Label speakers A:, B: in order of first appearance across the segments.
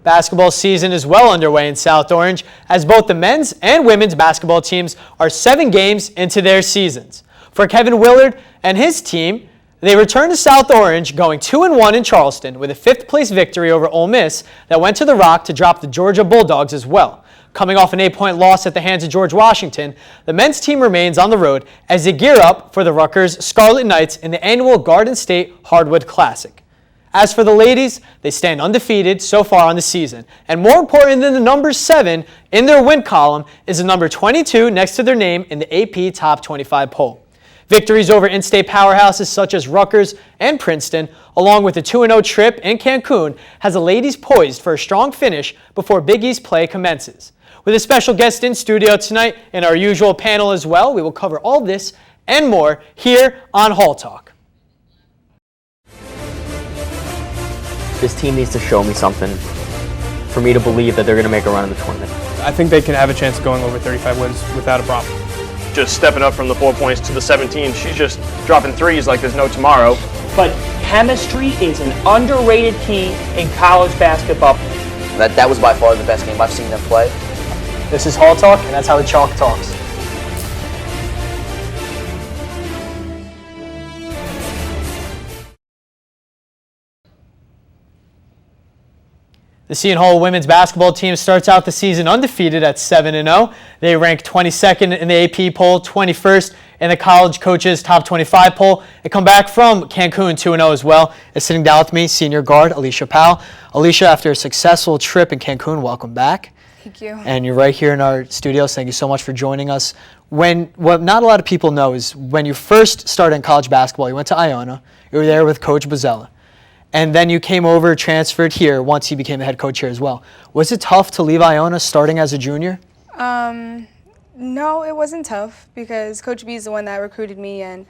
A: Basketball season is well underway in South Orange as both the men's and women's basketball teams are 7 games into their seasons. For Kevin Willard and his team, they return to South Orange going 2-1 in Charleston with a 5th place victory over Ole Miss that went to the Rock to drop the Georgia Bulldogs as well. Coming off an 8-point loss at the hands of George Washington, the men's team remains on the road as they gear up for the Rutgers Scarlet Knights in the annual Garden State Hardwood Classic. As for the ladies, they stand undefeated so far on the season. And more important than the number 7 in their win column is the number 22 next to their name in the AP Top 25 poll. Victories over in-state powerhouses such as Rutgers and Princeton, along with a 2-0 trip in Cancun, has the ladies poised for a strong finish before Big East play commences. With a special guest in studio tonight and our usual panel as well, we will cover all this and more here on Hall Talk.
B: This team needs to show me something for me to believe that they're going to make a run in the tournament.
C: I think they can have a chance of going over 35 wins without a problem.
D: Just stepping up from the 4 points to the 17. She's just dropping threes like there's no tomorrow.
E: But chemistry is an underrated key in college basketball.
F: That was by far the best game I've seen them play.
A: This is Hall Talk, and that's how the Chalk talks. The Seton Hall women's basketball team starts out the season undefeated at 7-0. They rank 22nd in the AP poll, 21st in the college coaches top 25 poll. They come back from Cancun 2-0 as well. And sitting down with me, senior guard Aleesha Powell. Aleesha, after a successful trip in Cancun, welcome back.
G: Thank you.
A: And you're right here in our studios. Thank you so much for joining us. What not a lot of people know is when you first started in college basketball, you went to Iona. You were there with Coach Bozzella. And then you came over, transferred here once he became the head coach here as well. Was it tough to leave Iona starting as a junior?
G: No, it wasn't tough because Coach B is the one that recruited me, and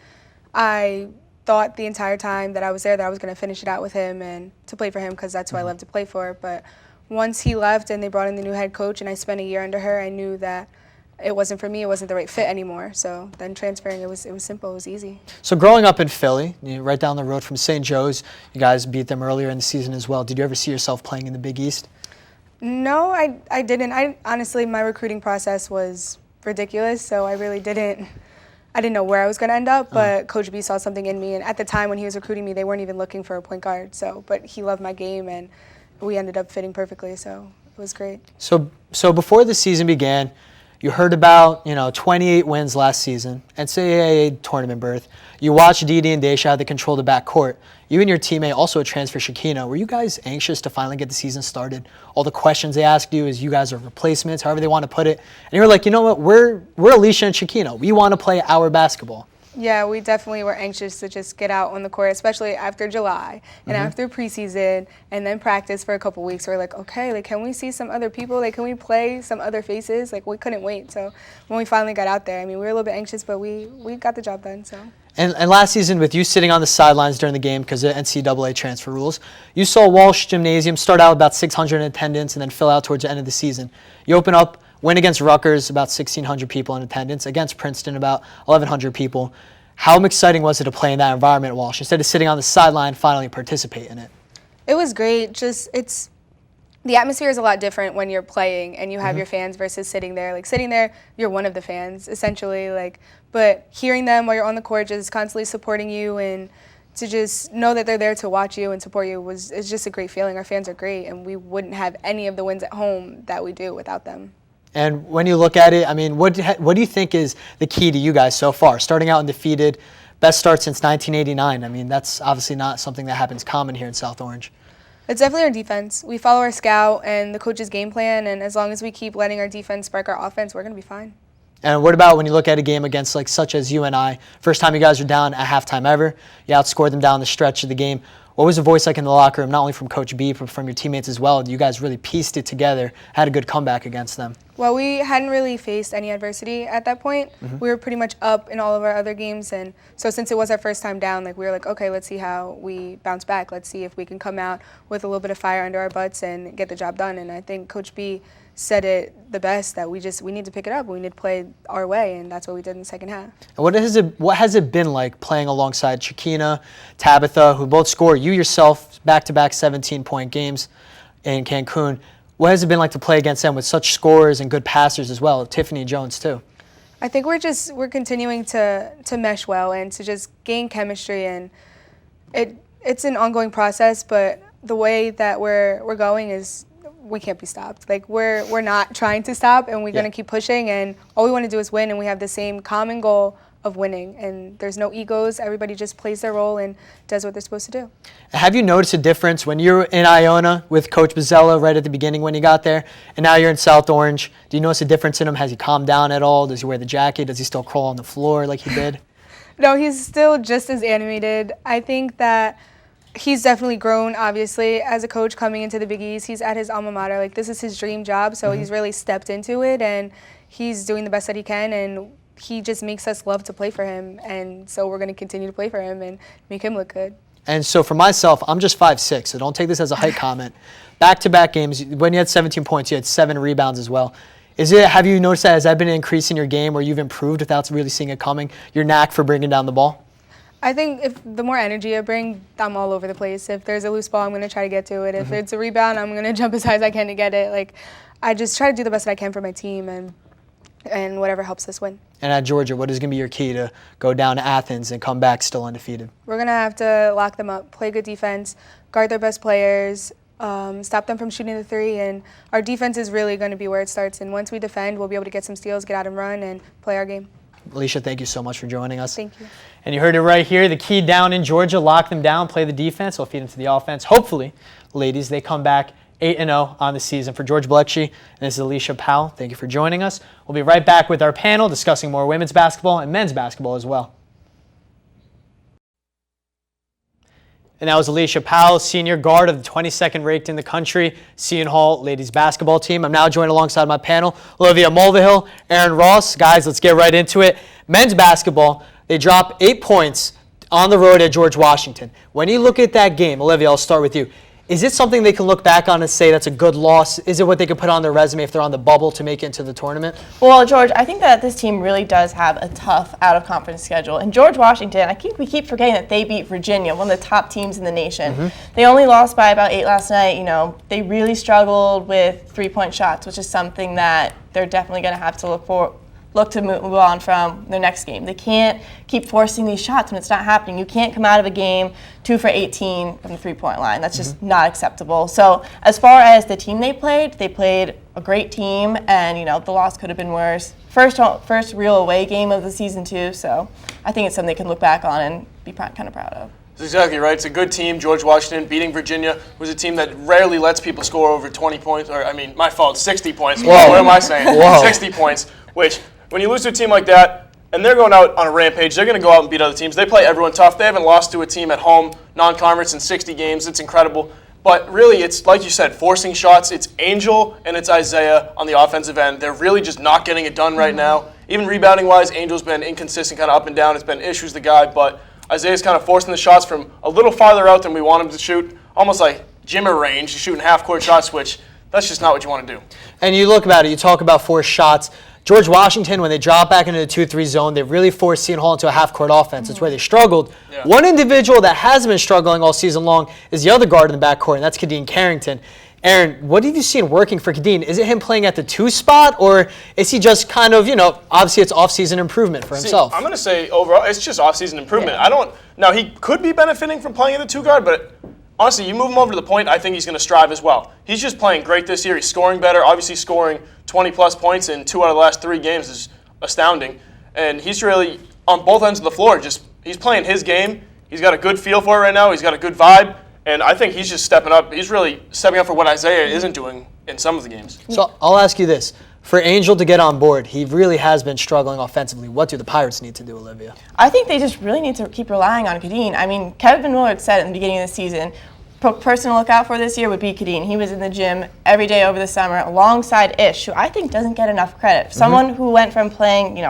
G: I thought the entire time that I was there that I was going to finish it out with him and to play for him because that's who I love to play for. But once he left and they brought in the new head coach and I spent a year under her, I knew that it wasn't for me, it wasn't the right fit anymore. So then transferring, it was simple, it was easy.
A: So growing up in Philly, right down the road from St. Joe's, you guys beat them earlier in the season as well. Did you ever see yourself playing in the Big East?
G: No, I didn't. Honestly, my recruiting process was ridiculous, so I really didn't. I didn't know where I was going to end up, but Coach B saw something in me, and at the time when he was recruiting me, they weren't even looking for a point guard. But he loved my game, and we ended up fitting perfectly, so it was great.
A: So before the season began, you heard about 28 wins last season, NCAA tournament berth. You watched Didi and Daisha how they control the backcourt. You and your teammate, also a transfer, Shakina, were you guys anxious to finally get the season started? All the questions they asked you is you guys are replacements, however they want to put it. And you were like, you know what, we're Aleesha and Shakina. We want to play our basketball.
G: Yeah, we definitely were anxious to just get out on the court, especially after July and after preseason and then practice for a couple weeks. We're like, okay, can we see some other people? Can we play some other faces? We couldn't wait. So when we finally got out there, we were a little bit anxious, but we got the job done. So.
A: And last season, with you sitting on the sidelines during the game because of NCAA transfer rules, you saw Walsh Gymnasium start out about 600 in attendance and then fill out towards the end of the season. You open up, win against Rutgers, about 1,600 people in attendance, against Princeton, about 1,100 people. How exciting was it to play in that environment at Walsh instead of sitting on the sideline, finally participate in it?
G: It was great. The atmosphere is a lot different when you're playing and you have your fans versus sitting there. Sitting there, you're one of the fans, essentially. But hearing them while you're on the court, just constantly supporting you and to just know that they're there to watch you and support you is just a great feeling. Our fans are great, and we wouldn't have any of the wins at home that we do without them.
A: And when you look at it, what do you think is the key to you guys so far? Starting out undefeated, best start since 1989. That's obviously not something that happens common here in South Orange.
G: It's definitely our defense. We follow our scout and the coach's game plan, and as long as we keep letting our defense spark our offense, we're going to be fine.
A: And what about when you look at a game against such as UNI? First time you guys were down at halftime ever. You outscored them down the stretch of the game. What was the voice like in the locker room, not only from Coach B, but from your teammates as well? You guys really pieced it together, had a good comeback against them.
G: Well, we hadn't really faced any adversity at that point. We were pretty much up in all of our other games, and so since it was our first time down, we were like, okay, let's see how we bounce back. Let's see if we can come out with a little bit of fire under our butts and get the job done. And I think Coach B said it the best, that we need to pick it up. We need to play our way, and that's what we did in the second half.
A: And what has it been like playing alongside Shakina, Tabitha, who both score, you yourself, back-to-back 17-point games? in Cancun. What has it been like to play against them with such scorers and good passers as well, Tiffany Jones too?
G: I think we're continuing to mesh well and to just gain chemistry, and it's an ongoing process, but the way that we're going is we can't be stopped. Like we're not trying to stop, and we're going to keep pushing, and all we want to do is win, and we have the same common goal of winning, and there's no egos. Everybody just plays their role and does what they're supposed to do.
A: Have you noticed a difference when you're in Iona with Coach Bozzella right at the beginning when he got there, and now you're in South Orange? Do you notice a difference in him? Has he calmed down at all? Does he wear the jacket? Does he still crawl on the floor like he did?
G: No, he's still just as animated. I think that he's definitely grown, obviously, as a coach coming into the Big East. He's at his alma mater. Like, this is his dream job, so he's really stepped into it, and he's doing the best that he can, and he just makes us love to play for him, and so we're going to continue to play for him and make him look good.
A: And so for myself, I'm just 5'6", so don't take this as a height comment. Back-to-back games, when you had 17 points, you had 7 rebounds as well. Have you noticed that? Has that been an increase in your game where you've improved without really seeing it coming, your knack for bringing down the ball?
G: I think if the more energy I bring, I'm all over the place. If there's a loose ball, I'm going to try to get to it. If it's a rebound, I'm going to jump as high as I can to get it. Like, I just try to do the best that I can for my team and whatever helps us win.
A: And at Georgia, what is going to be your key to go down to Athens and come back still undefeated?
G: We're going to have to lock them up, play good defense, guard their best players, stop them from shooting the three, and our defense is really going to be where it starts. And once we defend, we'll be able to get some steals, get out and run, and play our game.
A: Aleesha, thank you so much for joining us.
G: Thank you.
A: And you heard it right here. The key down in Georgia, lock them down, play the defense, we'll feed into the offense. Hopefully, ladies, they come back 8-0 on the season. For George Balekji, and this is Aleesha Powell, thank you for joining us. We'll be right back with our panel discussing more women's basketball and men's basketball as well. And that was Aleesha Powell, senior guard of the 22nd ranked in the country Seton Hall ladies basketball team. I'm now joined alongside my panel, Olivia Mulvihill, Aaron Ross. Guys, let's get right into it. Men's basketball, they dropped 8 points on the road at George Washington. When you look at that game, Olivia, I'll start with you. Is it something they can look back on and say that's a good loss? Is it what they could put on their resume if they're on the bubble to make it into the tournament?
H: Well, George, I think that this team really does have a tough out-of-conference schedule. And George Washington, we keep forgetting that they beat Virginia, one of the top teams in the nation. They only lost by about 8 last night. You know, they really struggled with three-point shots, which is something that they're definitely going to have to look to move on from their next game. They can't keep forcing these shots when it's not happening. You can't come out of a game 2 for 18 from the three-point line. That's just not acceptable. So as far as the team they played a great team, and the loss could have been worse. First real away game of the season too, so I think it's something they can look back on and be kind of proud of.
D: That's exactly right. It's a good team. George Washington beating Virginia was a team that rarely lets people score over 20 points, or my fault, 60 points. Whoa. What am I saying?
A: Whoa.
D: 60 points, which when you lose to a team like that, and they're going out on a rampage, they're going to go out and beat other teams. They play everyone tough. They haven't lost to a team at home, non-conference, in 60 games. It's incredible. But really, it's like you said, forcing shots. It's Angel and it's Isaiah on the offensive end. They're really just not getting it done right now. Even rebounding-wise, Angel's been inconsistent, kind of up and down. It's been issues the guy, but Isaiah's kind of forcing the shots from a little farther out than we want him to shoot, almost like Jimmer range. He's shooting half-court shots, which that's just not what you want to do.
A: And you look about it, you talk about forced shots. George Washington, when they drop back into the 2-3 zone, they really forced Seton Hall into a half-court offense. It's where they struggled. Yeah. One individual that hasn't been struggling all season long is the other guard in the backcourt, and that's Kadeen Carrington. Aaron, what have you seen working for Kadeen? Is it him playing at the 2 spot, or is he just kind of, obviously it's off-season improvement for himself?
D: I'm going to say overall, it's just off-season improvement. Yeah. Now he could be benefiting from playing at the 2 guard, but honestly, you move him over to the point, I think he's going to strive as well. He's just playing great this year. He's scoring better. Obviously, scoring 20-plus points in 2 out of the last 3 games is astounding. And he's really, on both ends of the floor, he's playing his game. He's got a good feel for it right now. He's got a good vibe. And I think he's just stepping up. He's really stepping up for what Isaiah isn't doing in some of the games.
A: So I'll ask you this. For Angel to get on board, he really has been struggling offensively. What do the Pirates need to do, Olivia?
H: I think they just really need to keep relying on Kadeen. Kevin Willard said in the beginning of the season, person to look out for this year would be Kadeen. He was in the gym every day over the summer alongside Ish, who I think doesn't get enough credit. Someone who went from playing,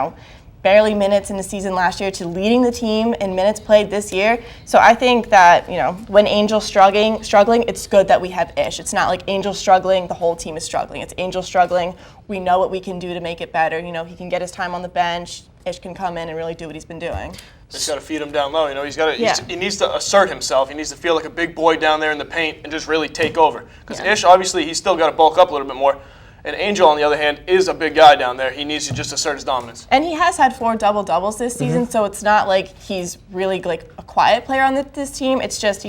H: barely minutes in the season last year to leading the team in minutes played this year. So I think that, when Angel's struggling, it's good that we have Ish. It's not like Angel struggling, the whole team is struggling. It's Angel struggling. We know what we can do to make it better. He can get his time on the bench. Ish can come in and really do what he's been doing.
D: He's got to feed him down low.
H: Yeah.
D: He needs to assert himself. He needs to feel like a big boy down there in the paint and just really take over. Because
H: Yeah.
D: Ish, obviously, he's still got to bulk up a little bit more. And Angel, on the other hand, is a big guy down there. He needs to just assert his dominance.
H: And he has had 4 double-doubles this season, so it's not like he's really like a quiet player on this team. It's just,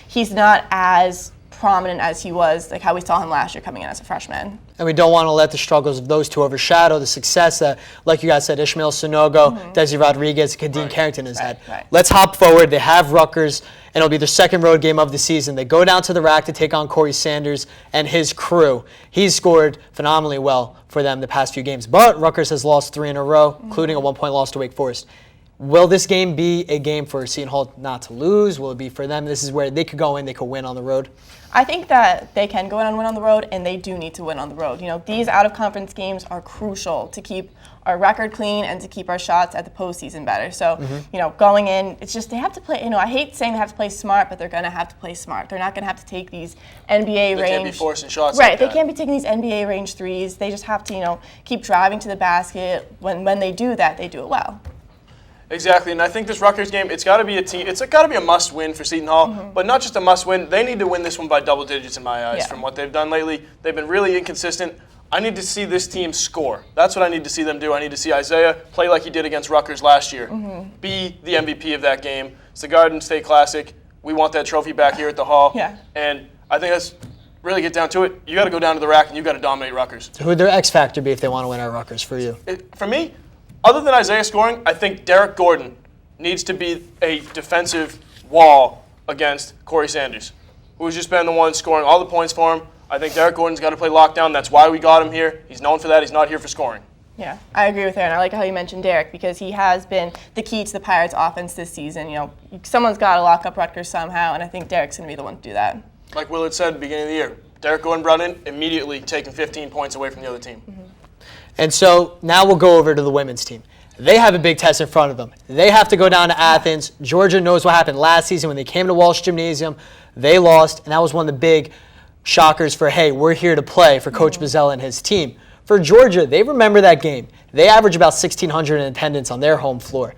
H: he's not as prominent as he was, like how we saw him last year coming in as a freshman.
A: And we don't want to let the struggles of those two overshadow the success that, like you guys said, Ishmael Sonogo, Desi Rodriguez, Kadeem Carrington has had.
H: Right.
A: Let's hop forward. They have Rutgers, and it'll be their second road game of the season. They go down to the rack to take on Corey Sanders and his crew. He's scored phenomenally well for them the past few games, but Rutgers has lost 3 in a row, including a 1-point loss to Wake Forest. Will this game be a game for Seton Hall not to lose? Will it be for them? This is where they could go in, they could win on the road.
H: I think that they can go in and win on the road, and they do need to win on the road. These out-of-conference games are crucial to keep our record clean and to keep our shots at the postseason better. So, going in, it's just they have to play. I hate saying they have to play smart, but they're going to have to play smart. They're not going to have to take these NBA range.
D: They can't be forcing shots.
H: Right,
D: like
H: they
D: that.
H: can't be taking these NBA range threes. They just have to, keep driving to the basket. When they do that, they do it well.
D: Exactly, and I think this Rutgers game, it's got to be a must-win for Seton Hall, but not just a must-win. They need to win this one by double digits in my eyes.
H: Yeah.
D: From what they've done lately, they've been really inconsistent. I need to see this team score. That's what I need to see them do. I need to see Isaiah play like he did against Rutgers last year. Be the MVP of that game. It's the Garden State Classic. We want that trophy back here at the Hall.
H: Yeah.
D: And I think that's really get down to it. You got to go down to the rack and you got to dominate Rutgers.
A: Who would their X factor be if they want to win at Rutgers for you?
D: For me, other than Isaiah scoring, I think Derek Gordon needs to be a defensive wall against Corey Sanders, who's just been the one scoring all the points for him. I think Derek Gordon's got to play lockdown. That's why we got him here. He's known for that. He's not here for scoring.
H: Yeah, I agree with Aaron. I like how you mentioned Derek because he has been the key to the Pirates' offense this season. Someone's got to lock up Rutgers somehow, and I think Derek's going to be the one to do that.
D: Like Willard said at the beginning of the year, Derek Gordon brought in, immediately taking 15 points away from the other team.
A: And so now we'll go over to the women's team. They have a big test in front of them. They have to go down to Athens. Georgia knows what happened last season when they came to Walsh Gymnasium. They lost, and that was one of the big shockers for, hey, we're here to play for Coach Bozzella and his team. For Georgia, they remember that game. They average about 1,600 in attendance on their home floor.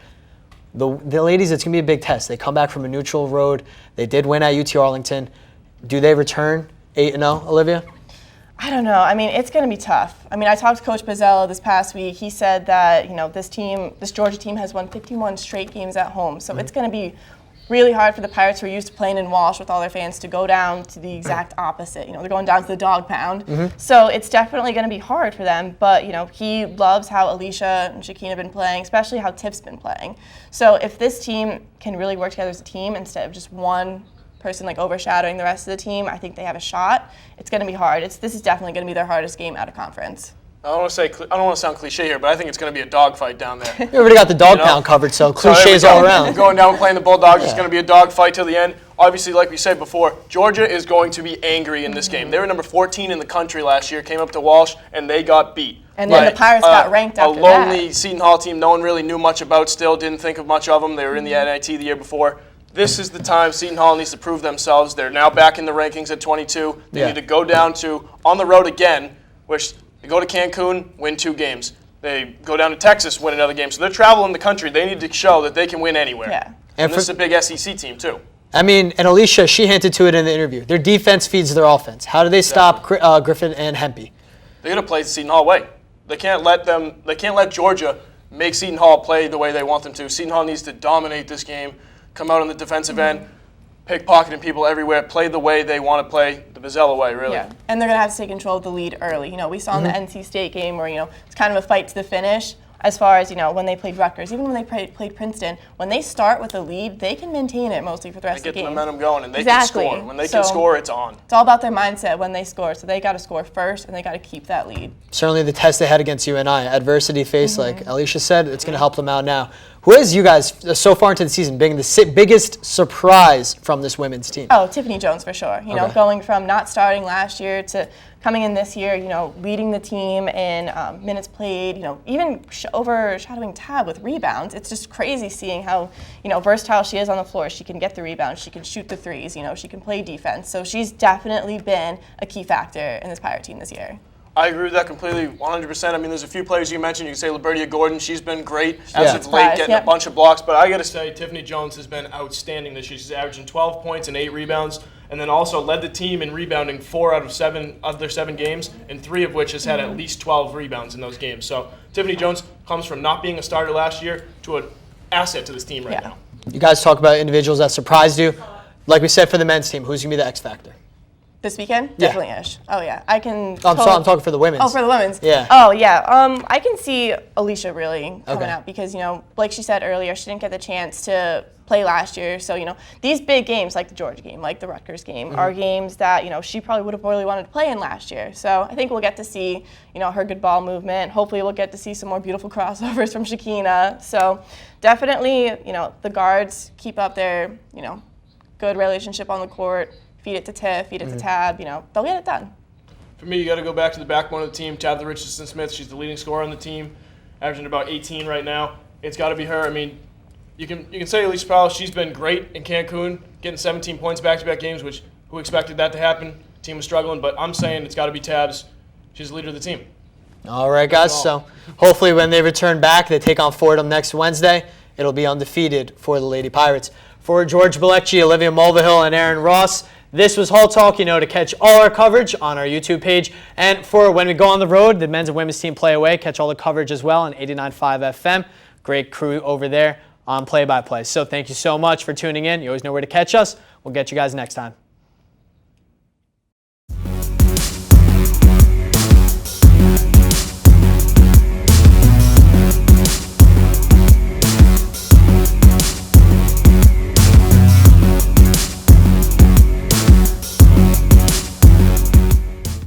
A: The ladies, it's going to be a big test. They come back from a neutral road. They did win at UT Arlington. Do they return 8-0, Olivia?
H: I don't know. It's going to be tough. I talked to Coach Bozzella this past week. He said that, this Georgia team has won 51 straight games at home. So it's going to be really hard for the Pirates who are used to playing in Walsh with all their fans to go down to the exact opposite. They're going down to the dog pound. So it's definitely going to be hard for them. But, he loves how Aleesha and Shakina have been playing, especially how Tiff's been playing. So if this team can really work together as a team instead of just one person overshadowing the rest of the team, I think they have a shot. It's going to be hard. This is definitely going to be their hardest game out of conference.
D: I don't want to sound cliche here, but I think it's going to be a dogfight down there.
A: We already got the dog pound covered, so cliches all around.
D: Going down and playing the Bulldogs, it's going to be a dogfight till the end. Obviously, like we said before, Georgia is going to be angry in this game. They were number 14 in the country last year, came up to Walsh, and they got beat.
H: And then the Pirates got ranked after that.
D: A lonely Seton Hall team no one really knew much about still, didn't think of much of them. They were in the NIT the year before. This is the time Seton Hall needs to prove themselves. They're now back in the rankings at 22. They need to go down to, on the road again, which they go to Cancun, win 2 games. They go down to Texas, win another game. So they're traveling the country. They need to show that they can win anywhere.
H: Yeah.
D: And this is a big SEC team, too.
A: And Aleesha, she hinted to it in the interview. Their defense feeds their offense. How do they stop Griffin and Hempy?
D: They're going to play the Seton Hall way. They can't let Georgia make Seton Hall play the way they want them to. Seton Hall needs to dominate this game, come out on the defensive end, pickpocketing people everywhere, play the way they want to play, the Bozzella way, really.
H: Yeah, and they're going to have to take control of the lead early. We saw in the NC State game where, it's kind of a fight to the finish as far as, when they played Rutgers, even when they played Princeton. When they start with a lead, they can maintain it mostly for the rest of the game.
D: They get the momentum going, and they can score. When they can score, it's on.
H: It's all about their mindset when they score, so they got to score first, and they got to keep that lead.
A: Certainly the test they had against UNI, adversity faced, like Aleesha said, it's going to help them out now. Who has you guys, so far into the season, being the biggest surprise from this womenens team?
H: Oh, Tiffany Jones for sure. Going from not starting last year to coming in this year, leading the team in minutes played, even overshadowing Tab with rebounds. It's just crazy seeing how, versatile she is on the floor. She can get the rebounds, she can shoot the threes, she can play defense. So she's definitely been a key factor in this Pirate team this year.
D: I agree with that completely, 100%. I mean, there's a few players you mentioned. You can say Libertia Gordon. She's been great as of late, getting a bunch of blocks. But I got to say, Tiffany Jones has been outstanding this year. She's averaging 12 points and 8 rebounds, and then also led the team in rebounding 4 out of 7 of their 7 games, and 3 of which has had at least 12 rebounds in those games. So Tiffany Jones comes from not being a starter last year to an asset to this team right now.
A: You guys talk about individuals that surprised you. Like we said for the men's team, who's going to be the X factor?
H: This weekend? Definitely Ish. Oh, yeah. I can.
A: I'm talking for the women's.
H: Oh, for the women's?
A: Yeah.
H: Oh, yeah. I can see Aleesha really coming out because, like she said earlier, she didn't get the chance to play last year. So, these big games like the Georgia game, like the Rutgers game, are games that, she probably would have really wanted to play in last year. So I think we'll get to see, her good ball movement. Hopefully we'll get to see some more beautiful crossovers from Shakina. So definitely, the guards keep up their, good relationship on the court. Feed it to Tiff, feed it to Tab, they'll get it done.
D: For me, you got to go back to the backbone of the team, Tabitha Richardson-Smith. She's the leading scorer on the team, averaging about 18 right now. It's got to be her. I mean, you can say Aleesha Powell, she's been great in Cancun, getting 17 points back-to-back games, which who expected that to happen? The team was struggling, but I'm saying it's got to be Tabs. She's the leader of the team.
A: All right, guys. So hopefully when they return back, they take on Fordham next Wednesday. It'll be undefeated for the Lady Pirates. For George Balekji, Olivia Mulvihill, and Aaron Ross, this was Hall Talk. To catch all our coverage on our YouTube page. And for when we go on the road, the men's and women's team play away, catch all the coverage as well on 89.5 FM. Great crew over there on play-by-play. So thank you so much for tuning in. You always know where to catch us. We'll get you guys next time.